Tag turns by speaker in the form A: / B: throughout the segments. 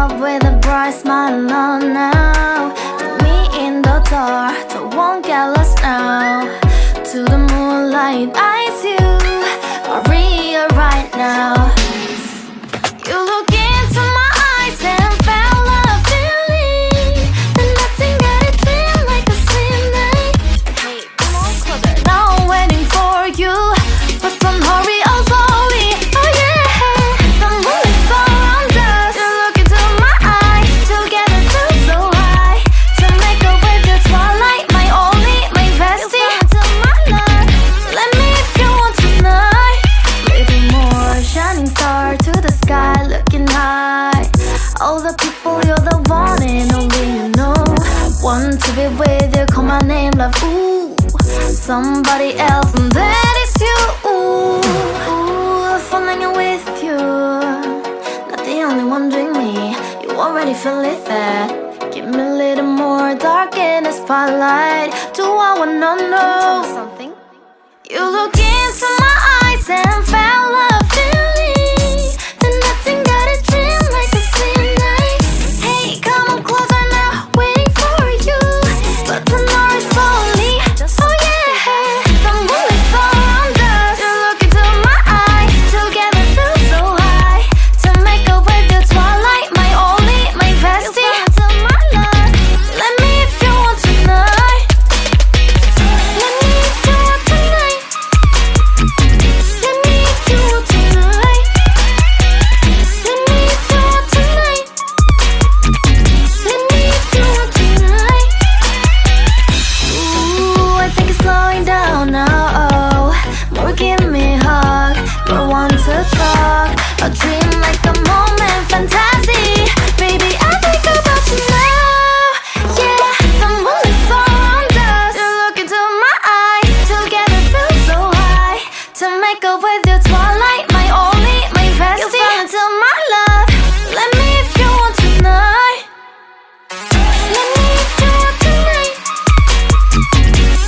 A: up with a bright smile on now. Put me in the dark, so won't get lost now. To the moonlight, eyes you, Maria right now. You look into my eyes and felt a feeling that nothing got it feel like a slim night. Hey, come on closer. Now I'm waiting for you, but don't hurry, oh slowly. Oh yeah, the moonlight surround us. You look into my eyes, together feel so high. To make up with the twilight, my only, my bestie. You fall into my love, let me if you want tonight. Little more shining star to the sky, looking high. All the people, you're the one and only you know. Want to be with you, call my name, love, ooh. Somebody else, and that is you, ooh. Falling with you, not the only one doing me. You already feel it there. Give me a little more dark in the spotlight. Do I wanna know something? You look into my eyes and felt a feeling that nothing got it feel like a slim night. Hey, come on closer now, waiting for you, but tonight is slowly. Oh yeah, the moonlight surround us. You look into my eyes, together feel so high. To make up with the twilight, my only, my bestie. You fall into my love, let me if you want tonight. Let me if you want tonight. Let me if you want tonight. Let me if you want tonight. Let me if you want tonight. Ooh, I think it's slowing down now. Oh, more give me a hug, more want to talk. A dream like a moment, fantasy. Baby, I think about you now. Yeah, the moonlight surround us. You look into my eyes, together feel so high. To make up with your twilight, my only, my bestie. You fall into my love, let me if you want tonight. Let me if you want tonight.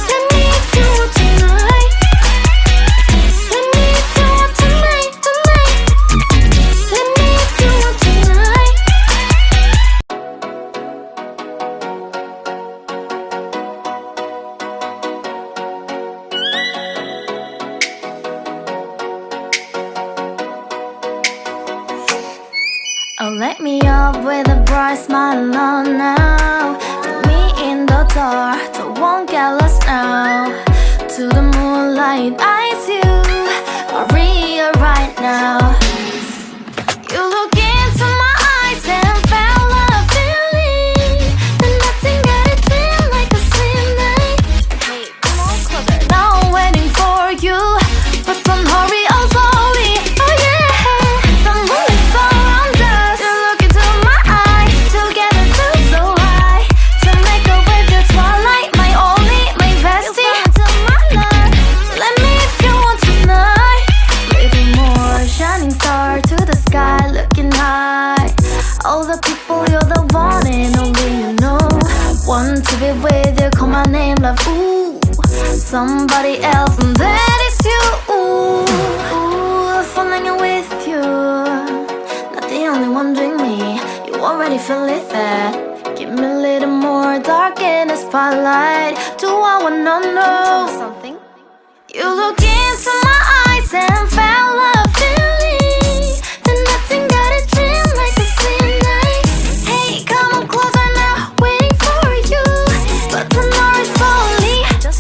A: Let me if you want tonight. Let me if you want tonight, tonight. Let me if you want tonight. Oh, let me up with a bright smile on now. Put me in the dark, so won't get lost now. To the moonlight, eyes you, Maria right now. You look into my eyes and felt a feeling that nothing got it feel like a slim night. Hey, come on closer. Now I'm waiting for you, but don't hurry, oh slowly. Oh yeah, the moonlight surround us. You look into my eyes, together feel so high. To make up with the twilight, my only, my bestie. You fall into my love, let me if you want tonight. Little more shining star to the sky, looking high. All the people, you're the one and only you know. Want to be with you, call my name, love, ooh. Somebody else, and that is you, ooh. Falling with you, not the only one doing me. You already feel it there. Give me a little more dark in the spotlight. Do I wanna know something? You look